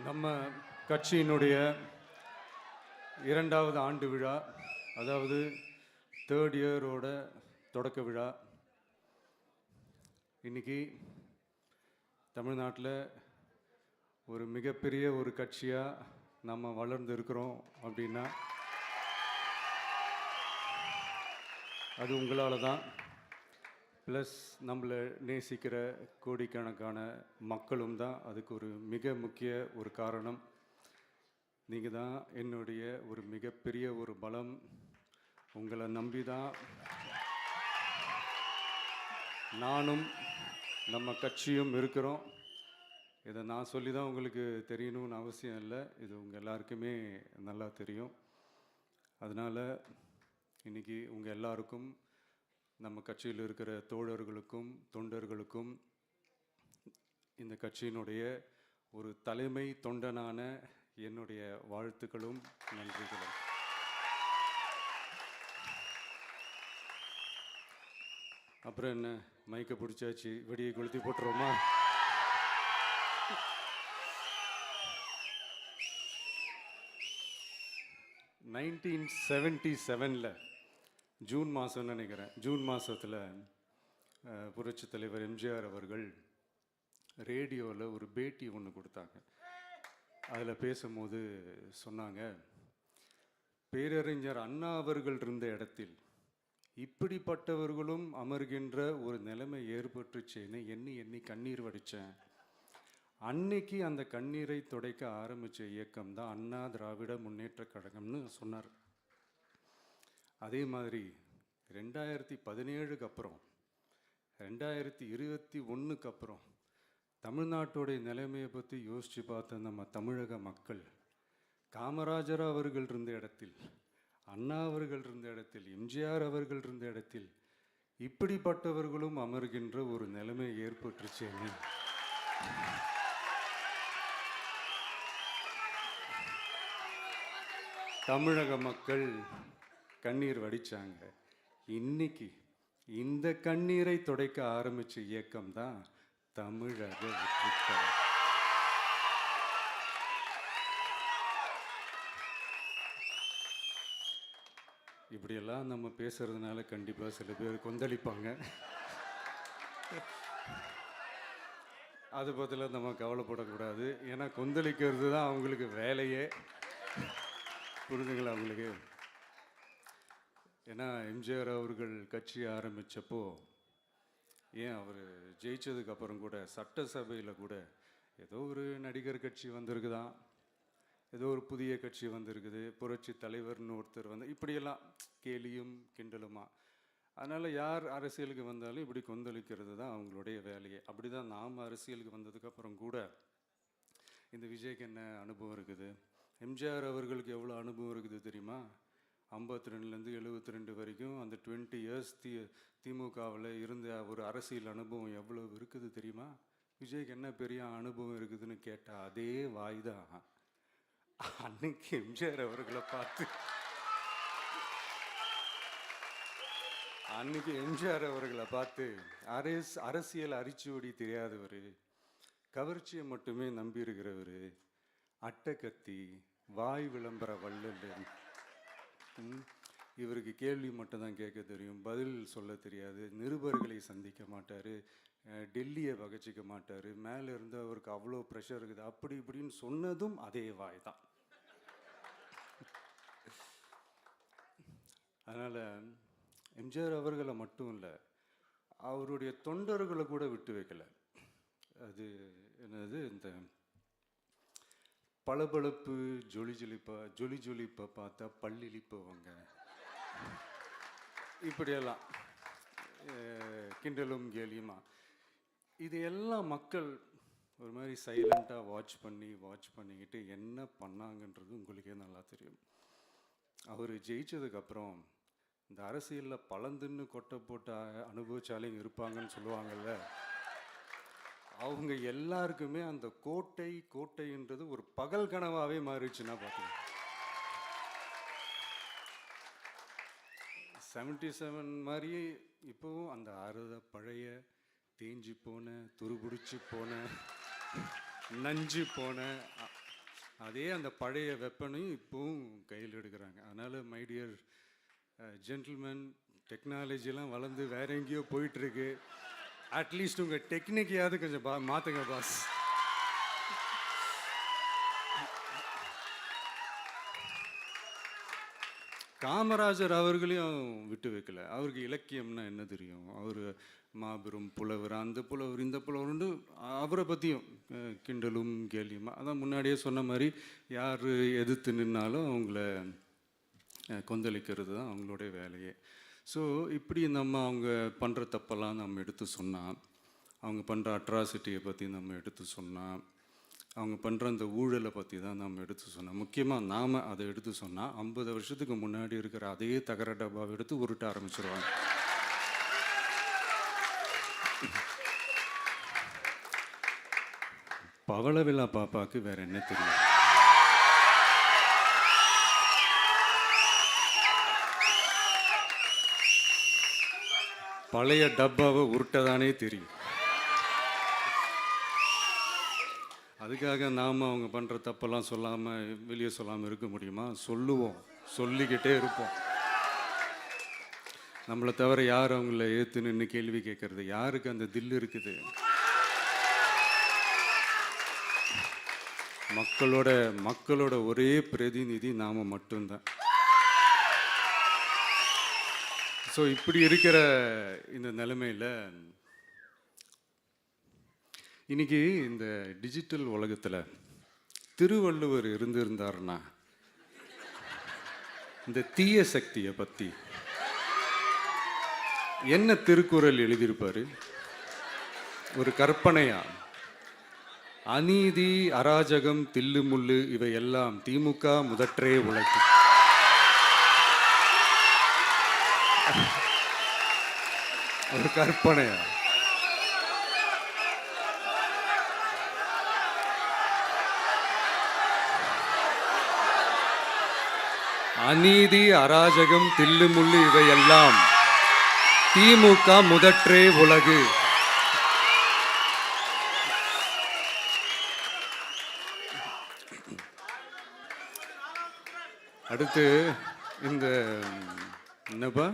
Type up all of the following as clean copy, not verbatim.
நம்ம கட்சியினுடைய 2வது ஆண்டு விழா, அதாவது 3rd இயரோட தொடக்க விழா. இன்னைக்கு தமிழ்நாட்டில் ஒரு மிகப்பெரிய ஒரு கட்சியாக நம்ம வளர்ந்து இருக்கிறோம் அப்படின்னா அது உங்களால் தான். ப்ளஸ் நம்மளை நேசிக்கிற கோடிக்கணக்கான மக்களும் தான் அதுக்கு ஒரு மிக முக்கிய ஒரு காரணம். நீங்கள் தான் என்னுடைய ஒரு மிகப்பெரிய ஒரு பலம். உங்களை நம்பி தான் நானும் நம்ம கட்சியும் இருக்கிறோம். இதை நான் சொல்லி தான் உங்களுக்கு தெரியணும்னு அவசியம் இல்லை, இது உங்கள் எல்லாருக்குமே நல்லா தெரியும். அதனால் இன்றைக்கி உங்கள் எல்லாருக்கும், நம்ம கட்சியில் இருக்கிற தோழர்களுக்கும் தொண்டர்களுக்கும் இந்த கட்சியினுடைய ஒரு தலைமை தொண்டனான என்னுடைய வாழ்த்துக்களும் நன்றிகளும். அப்புறம் என்ன, மைக்கை பிடிச்சாச்சு, வெடியை கொளுத்தி போட்டுருவோமா? (1977) ஜூன் மாதம்னு நினைக்கிறேன். ஜூன் மாதத்தில் புரட்சி தலைவர் எம்ஜிஆர் அவர்கள் ரேடியோவில் ஒரு பேட்டி ஒன்று கொடுத்தாங்க. அதில் பேசும்போது சொன்னாங்க, பேரறிஞர் அண்ணா அவர்கள் இருந்த இடத்தில் இப்படிப்பட்டவர்களும் அமர்கின்ற ஒரு நிலைமை ஏற்பட்டுச்சேன்னு எண்ணி எண்ணி கண்ணீர் வடித்தேன். அன்னைக்கு அந்த கண்ணீரை துடைக்க ஆரம்பித்த இயக்கம் தான் அண்ணா திராவிட முன்னேற்ற கழகம்னு சொன்னார். அதே மாதிரி 2017க்கு அப்புறம் 2021க்கு அப்புறம் தமிழ்நாட்டுடைய நிலைமையை பற்றி யோசித்து பார்த்த நம்ம தமிழக மக்கள், காமராஜர் அவர்கள் இருந்த இடத்தில், அண்ணா அவர்கள் இருந்த இடத்தில், எம்ஜிஆர் அவர்கள் இருந்த இடத்தில் இப்படிப்பட்டவர்களும் அமர்கின்ற ஒரு நிலைமை ஏற்பட்டுருச்சேன்னு தமிழக மக்கள் கண்ணீர் வடித்தாங்க. இன்னைக்கு இந்த கண்ணீரை துடைக்க ஆரம்பித்த இயக்கம் தான் தமிழக வெற்றிக்கழகம். இப்படியெல்லாம் நம்ம பேசுறதுனால கண்டிப்பாக சில பேர் கொந்தளிப்பாங்க. அது பதிலாக நம்ம கவலைப்படக்கூடாது. ஏன்னா கொந்தளிக்கிறது தான் அவங்களுக்கு வேலையே. புரிதுங்களா அவங்களுக்கு? ஏன்னா எம்ஜிஆர் அவர்கள் கட்சி ஆரம்பித்தப்போ, ஏன் அவர் ஜெயிச்சதுக்கப்புறம் கூட சட்டசபையில் கூட ஏதோ ஒரு நடிகர் கட்சி வந்திருக்குதான், ஏதோ ஒரு புதிய கட்சி வந்திருக்குது, புரட்சி தலைவர்னு ஒருத்தர் வந்து, இப்படியெல்லாம் கேலியும் கிண்டலுமா. அதனால் யார் அரசியலுக்கு வந்தாலும் இப்படி கொந்தளிக்கிறது தான் அவங்களுடைய வேலையே. அப்படி தான் நாம் அரசியலுக்கு வந்ததுக்கப்புறம் கூட இந்த விஜய்க்கு என்ன அனுபவம் இருக்குது, எம்ஜிஆர் அவர்களுக்கு எவ்வளோ அனுபவம் இருக்குது தெரியுமா? 52லேருந்து 72 வரைக்கும் அந்த 20 இயர்ஸ் திமுகவில் இருந்த ஒரு அரசியல் அனுபவம் எவ்வளோ இருக்குது தெரியுமா? விஜய்க்கு என்ன பெரிய அனுபவம் இருக்குதுன்னு கேட்டால் அதே வாய் தான். அன்னைக்கு எம்ஜிஆர் அவர்களை பார்த்து, அன்னைக்கு எம்ஜிஆர் அவர்களை பார்த்து அரசியல் அரிச்சுவடி தெரியாதவர், கவர்ச்சியை மட்டுமே நம்பி இருக்கிறவர், அட்டக்கத்தி, வாய் விளம்பர வள்ளல், இவருக்கு கேள்வி மட்டும்தான் கேட்க தெரியும், பதில் சொல்ல தெரியாது, நிருபர்களை சந்திக்க மாட்டார், டெல்லியை பகச்சிக்க மாட்டார், மேலே இருந்து அவருக்கு அவ்வளோ ப்ரெஷர் இருக்குது, அப்படி இப்படின்னு சொன்னதும் அதே வாய் தான். அதனால் எம்ஜிஆர் அவர்களை மட்டும் இல்லை, அவருடைய தொண்டர்களை கூட விட்டு வைக்கலை. அது என்னது, இந்த பளபளப்பு ஜொலி ஜொலிப்பை பார்த்தா பல்லிழிப்பவங்க, இப்படியெல்லாம் கிண்டலும் கேலியுமா. இதையெல்லாம் மக்கள் ஒரு மாதிரி சைலண்ட்டாக வாட்ச் பண்ணிக்கிட்டு என்ன பண்ணாங்கன்றது உங்களுக்கே நல்லா தெரியும். அவர் ஜெயிச்சதுக்கப்புறம் இந்த அரசியலில் பழந்துன்னு கொட்டை போட்டு அனுபவிச்சாலையும் இருப்பாங்கன்னு சொல்லுவாங்கள்ல, அவங்க எல்லாருக்குமே அந்த கோட்டைன்றது ஒரு பகல் கனவாகவே மாறிடுச்சுன்னா பார்த்தீங்க. 77 மாதிரியே இப்போவும் அந்த பழைய தேஞ்சி போன, துருபிடிச்சி போன, நஞ்சு போன அதே அந்த பழைய வெப்பனையும் இப்போவும் கையில் எடுக்கிறாங்க. அதனால் மை டியர் ஜென்டில்மேன், டெக்னாலஜிலாம் வளர்ந்து வேற எங்கேயோ போயிட்டுருக்கு. அட்லீஸ்ட் உங்கள் டெக்னிக்கையாவது கொஞ்சம் மாற்றுங்க பாஸ். காமராஜர் அவர்களையும் விட்டு வைக்கல. அவருக்கு இலக்கியம்னா என்ன தெரியும், அவர் மாபெரும் புலவர், அந்த புலவர் இந்த புலவர்னு அவரை பற்றியும் கிண்டலும் கேலியுமா. அதான் முன்னாடியே சொன்ன மாதிரி யார் எதிர்த்து நின்னாலும் அவங்கள கொந்தளிக்கிறது தான் அவங்களுடைய வேலையே. ஸோ இப்படி நம்ம அவங்க பண்ணுற தப்பெல்லாம் நம்ம எடுத்து சொன்னால், அவங்க பண்ணுற அட்ராசிட்டியை பற்றி நம்ம எடுத்து சொன்னால், அவங்க பண்ணுற அந்த ஊழலை பற்றி தான் நம்ம எடுத்து சொன்னோம். முக்கியமாக நாம் அதை எடுத்து சொன்னால் 50 வருஷத்துக்கு முன்னாடி இருக்கிற அதே தகர டப்பாவை எடுத்து உருட்ட ஆரம்பிச்சிருவாங்க. பவளவிழா பாப்பாவுக்கு வேற என்ன தெரியும்? பழைய டப்பாவை உருட்டதானே தெரியும். அதுக்காக நாம் அவங்க பண்ணுற தப்பெல்லாம் சொல்லாமல் வெளியே சொல்லாமல் இருக்க முடியுமா? சொல்லுவோம், சொல்லிக்கிட்டே இருப்போம். நம்மளை தவிர யார் அவங்கள ஏற்று நின்று கேள்வி கேட்கறது? யாருக்கு அந்த தில் இருக்குது? மக்களோட ஒரே பிரதிநிதி நாம் மட்டும்தான். ஸோ இப்படி இருக்கிற இந்த நிலைமையில் இன்னைக்கு இந்த டிஜிட்டல் உலகத்தில் திருவள்ளுவர் இருந்திருந்தாருன்னா இந்த தீய சக்தியை பற்றி என்ன திருக்குறள் எழுதியிருப்பாரு? ஒரு கற்பனையா, அநீதி, அராஜகம், தில்லுமுள்ளு இவையெல்லாம் திமுக முதற்றே உலகு. ஒரு கற்பனையா? அநீதி, அராஜகம், தில்லுமுள்ளு இவையெல்லாம் திமுக முதற்றே உலகு. அடுத்து இந்த என்னப்பா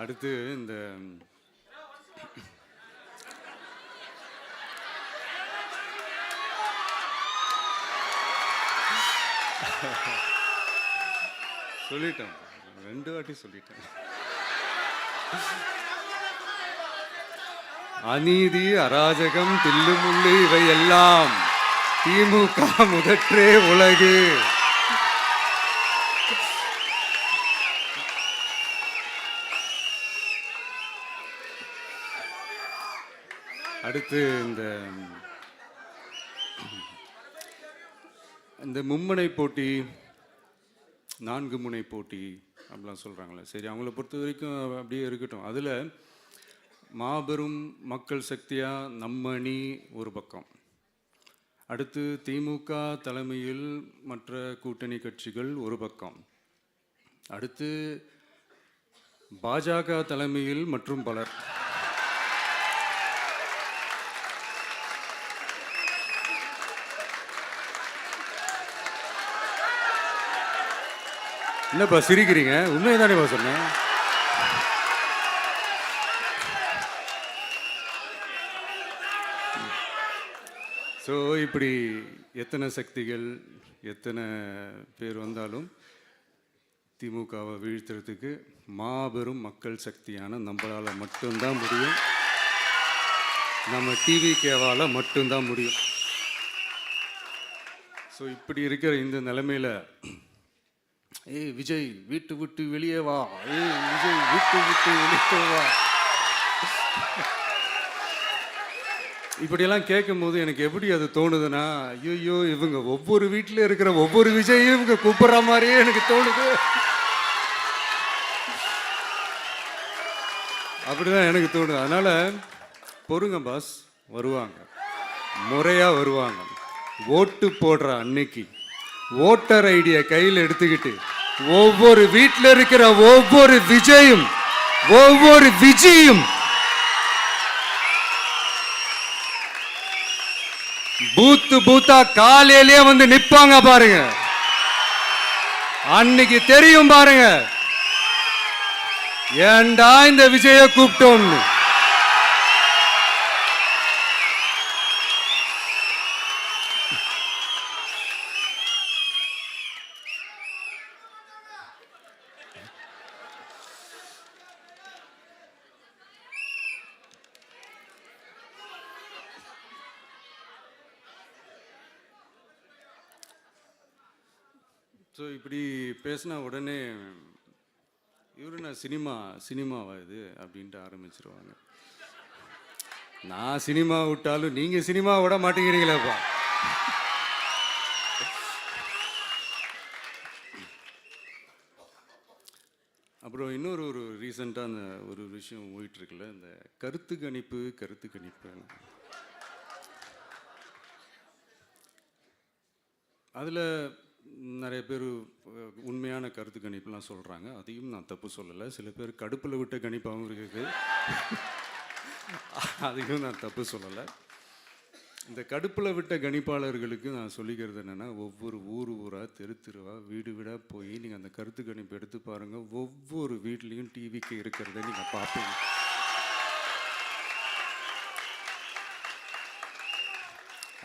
அடுத்து இந்த சொல்லிட்டேன், 2 வாட்டி சொல்லிட்டேன். அநீதி, அராஜகம், தில்லுமுள்ளு இவையெல்லாம் திமுக முதற்றே உலகு. அடுத்து இந்த மும்முனை போட்டி, 4 முனை போட்டி அப்படிலாம் சொல்கிறாங்களே, சரி அவங்கள பொறுத்த வரைக்கும் அப்படியே இருக்கட்டும். அதில் மாபெரும் மக்கள் சக்தியாக நம்ம அணி ஒரு பக்கம், அடுத்து திமுக தலைமையில் மற்ற கூட்டணி கட்சிகள் ஒரு பக்கம், அடுத்து பாஜக தலைமையில் மற்றும் பலர். என்னப்பா சிரிக்கிறீங்க? உண்மையை தானேப்பா சொன்னேன். ஸோ இப்படி எத்தனை சக்திகள், எத்தனை பேர் வந்தாலும் திமுகவை வீழ்த்துறதுக்கு மாபெரும் மக்கள் சக்தியான நம்மளால் மட்டும்தான் முடியும். நம்ம டிவிகேவால் மட்டும்தான் முடியும். ஸோ இப்படி இருக்கிற இந்த நிலைமையில் ஏய் விஜய் வீட்டு விட்டு வெளியே வா, ஏய் விஜய் வீட்டு விட்டு வெளியே வா, இப்படியெல்லாம் கேட்கும்போது எனக்கு எப்படி அது தோணுதுன்னா, ஐயோ இவங்க ஒவ்வொரு வீட்டில் இருக்கிற ஒவ்வொரு விஜயும் இவங்க கூப்பிட்ற மாதிரியே எனக்கு தோணுது. அப்படிதான் எனக்கு தோணுது. அதனால பொறுங்க பாஸ், வருவாங்க. முறையாக வருவாங்க. ஓட்டு போடுற அன்னைக்கு ஓட்டர் ஐடியை கையில் எடுத்துக்கிட்டு ஒவ்வொரு வீட்டில் இருக்கிற ஒவ்வொரு விஜயும் ஒவ்வொரு விஜயும் பூத்தா காலையிலே வந்து நிப்பாங்க பாருங்க. அன்னைக்கு தெரியும் பாருங்க, ஏண்டா இந்த விஜய கூப்பிட்டோம்னு. ஸோ இப்படி பேசினா உடனே இவரு நான் சினிமாவா இது அப்படின்ட்டு ஆரம்பிச்சிருவாங்க. நான் சினிமா விட்டாலும் நீங்கள் சினிமா விட மாட்டேங்கிறீங்களேப்பா. அப்புறம் இன்னொரு ரீசெண்டாக அந்த ஒரு விஷயம் போயிட்டுருக்குல்ல, இந்த கருத்து கணிப்பு அதில் நிறைய பேர் உண்மையான கருத்து கணிப்புலாம் சொல்கிறாங்க. அதையும் நான் தப்பு சொல்லலை. சில பேர் கடுப்பில் விட்ட கணிப்பாகவும் இருக்குது. அதையும் நான் தப்பு சொல்லலை. இந்த கடுப்பில் விட்ட கணிப்பாளர்களுக்கு நான் சொல்லிக்கிறது என்னென்னா, ஒவ்வொரு ஊராக தெருவாக வீடாக போய் நீங்கள் அந்த கருத்து கணிப்பு எடுத்து பாருங்கள். ஒவ்வொரு வீட்லேயும் டிவிக்கு இருக்கிறத நீங்கள் பார்ப்பீங்க.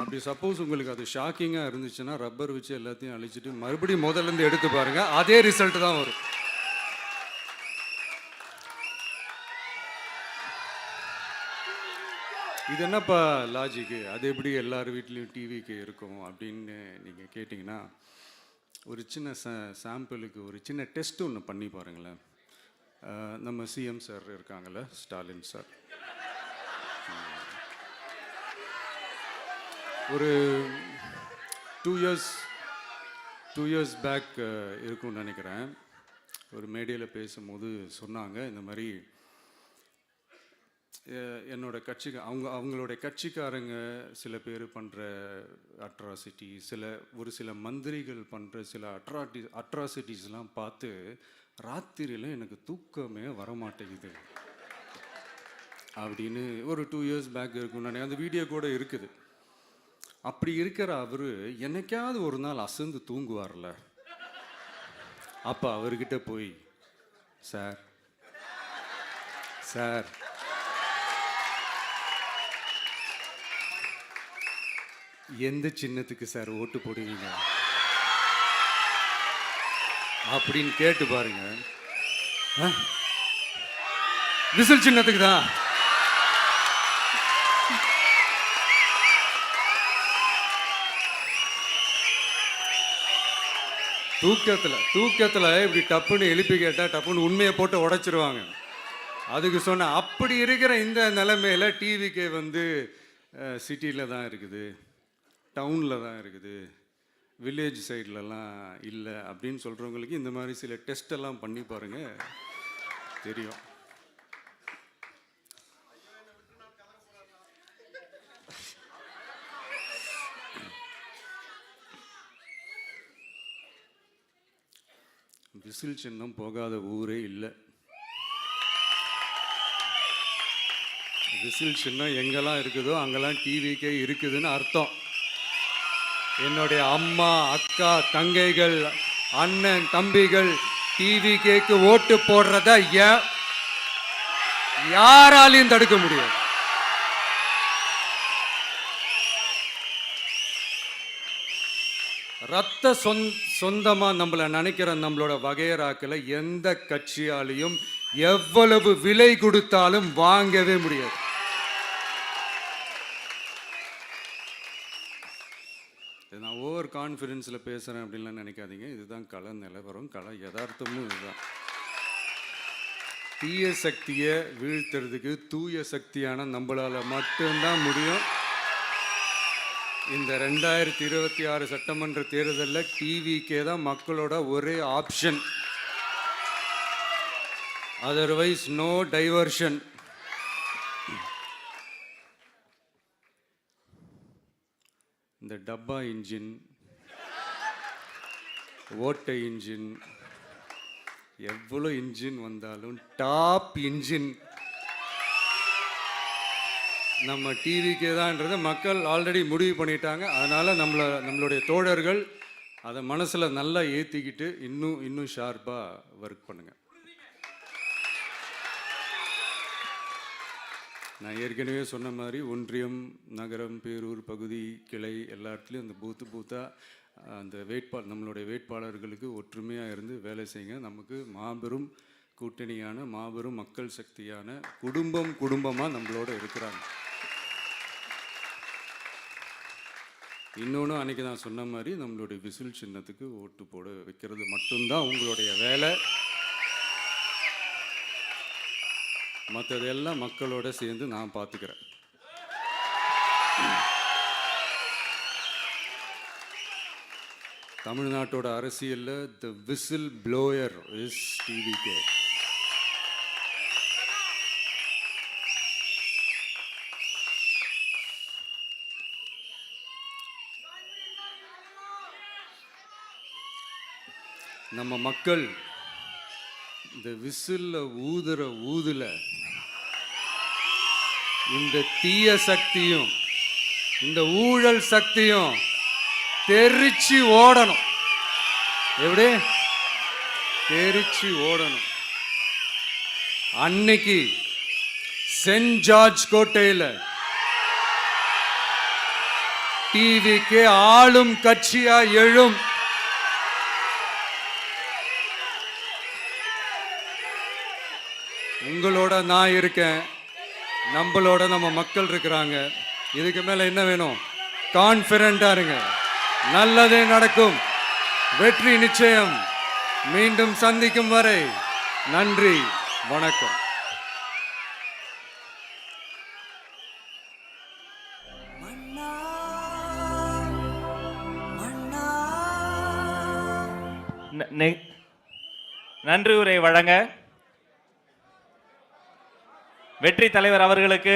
அப்படி சப்போஸ் உங்களுக்கு அது ஷாக்கிங்காக இருந்துச்சுன்னா ரப்பர் வச்சு எல்லாத்தையும் அழிச்சிட்டு மறுபடியும் முதல்லேருந்து எடுத்து பாருங்கள், அதே ரிசல்ட் தான் வரும். இது என்னப்பா லாஜிக்கு, அது எப்படி எல்லார் வீட்லேயும் டிவிக்கு இருக்கும் அப்படின்னு நீங்கள் கேட்டிங்கன்னா, ஒரு சின்ன சாம்பிளுக்கு ஒரு சின்ன டெஸ்ட் ஒன்று பண்ணி பாருங்களேன். நம்ம சிஎம் சார் இருக்காங்கள்ல, ஸ்டாலின் சார், ஒரு 2 இயர்ஸ் பேக் இருக்கும்னு நினைக்கிறேன். ஒரு மேடையில் பேசும்போது சொன்னாங்க, இந்த மாதிரி என்னோட கட்சிக்கு அவங்களுடைய கட்சிக்காரங்க சில பேர் பண்ணுற அட்ராசிட்டி, ஒரு சில மந்திரிகள் பண்ணுற சில அட்ராசிட்டிஸ்லாம் பார்த்து ராத்திரியில் எனக்கு தூக்கமே வரமாட்டேங்குது அப்படின்னு ஒரு 2 இயர்ஸ் பேக் இருக்கும்னு நினைக்கிறேன். அந்த வீடியோ கூட இருக்குது. அப்படி இருக்கிற அவர் என்னைக்காவது ஒரு நாள் அசந்து தூங்குவார்ல, அப்போ அவர்கிட்ட போய், சார் எந்த சின்னத்துக்கு சார் ஓட்டு போடுவீங்க அப்படின்னு கேட்டு பாருங்க. விசில் சின்னத்துக்கு தான். தூக்கத்தில் இப்படி டப்புன்னு எழுப்பி கேட்டால் டப்புன்னு உண்மையை போட்டு உடைச்சிருவாங்க. அதுக்கு சொன்ன அப்படி இருக்கிற இந்த நிலைமையில் டிவிக்கே வந்து சிட்டியில் தான் இருக்குது, டவுனில் தான் இருக்குது, வில்லேஜ் சைட்லலாம் இல்லை அப்படின்னு சொல்கிறவங்களுக்கு இந்த மாதிரி சில டெஸ்டெல்லாம் பண்ணி பாருங்கள், தெரியும். விசில் சின்னம் போகாத ஊரே இல்லை. விசில் சின்னம் எங்கெல்லாம் இருக்குதோ அங்கெல்லாம் டிவிக்கே இருக்குதுன்னு அர்த்தம். என்னுடைய அம்மா, அக்கா, தங்கைகள், அண்ணன், தம்பிகள் டிவிக்கேக்கு ஓட்டு போடுறத யாராலையும் தடுக்க முடியாது. ரத்த சொந்தமா நம்மளை நினைக்கிற நம்மளோட வகையராக்களை எந்த கட்சியாலையும் எவ்வளவு விலை கொடுத்தாலும் வாங்கவே முடியாது. நான் ஓவர் கான்ஃபிடென்ஸில் பேசுகிறேன் அப்படின்லாம் நினைக்காதீங்க. இதுதான் கள நிலவரம், கள யதார்த்தமும் இதுதான். தீய சக்தியை வீழ்த்துறதுக்கு தூய சக்தியான நம்மளால் மட்டும்தான் முடியும். இந்த 2026 சட்டமன்ற தேர்தலில் டிவிக்கே தான் மக்களோட ஒரே ஆப்ஷன். Otherwise no diversion. இந்த டப்பா இன்ஜின், ஓட்டை இன்ஜின், எவ்வளோ இன்ஜின் வந்தாலும் டாப் இன்ஜின் நம்ம டிவிக்கே தான்ன்றதை மக்கள் ஆல்ரெடி முடிவு பண்ணிட்டாங்க. அதனால் நம்மளுடைய தோழர்கள் அதை மனசில் நல்லா ஏற்றிக்கிட்டு இன்னும் ஷார்ப்பாக ஒர்க் பண்ணுங்கள். நான் ஏற்கனவே சொன்ன மாதிரி ஒன்றியம், நகரம், பேரூர், பகுதி, கிளை எல்லா இடத்துலையும் அந்த பூத்தாக அந்த நம்மளுடைய வேட்பாளர்களுக்கு ஒற்றுமையாக இருந்து வேலை செய்யுங்க. நமக்கு மாபெரும் கூட்டணியான, மாபெரும் மக்கள் சக்தியான குடும்பமாக நம்மளோட இருக்கிறாங்க. இன்னொன்று அன்றைக்கி நான் சொன்ன மாதிரி நம்மளுடைய விசில் சின்னத்துக்கு ஓட்டு போட வைக்கிறது மட்டும்தான் உங்களுடைய வேலை. மற்றதெல்லாம் மக்களோட சேர்ந்து நான் பார்த்துக்கிறேன். தமிழ்நாட்டோட அரசியலில் த விசில் ப்ளோயர் இஸ் டிவிகே. நம்ம மக்கள் இந்த விசில்ல ஊதுல இந்த தீய சக்தியும் இந்த ஊழல் சக்தியும் தெரிச்சு ஓடணும். எப்படி தெரிச்சு ஓடணும்? அன்னைக்கு சென்ட் ஜார்ஜ் கோட்டையில் டிவிக்கு ஆளும் கட்சியா எழும். உங்களோட நான் இருக்கேன், நம்மளோட நம்ம மக்கள் இருக்கிறாங்க. இதுக்கு மேல என்ன வேணும்? கான்ஃபிடென்ட்டா இருங்க. நல்லதே நடக்கும். வெற்றி நிச்சயம். மீண்டும் சந்திக்கும் வரை நன்றி, வணக்கம். நன்றி உரை வழங்க வெற்றி தலைவர் அவர்களுக்கு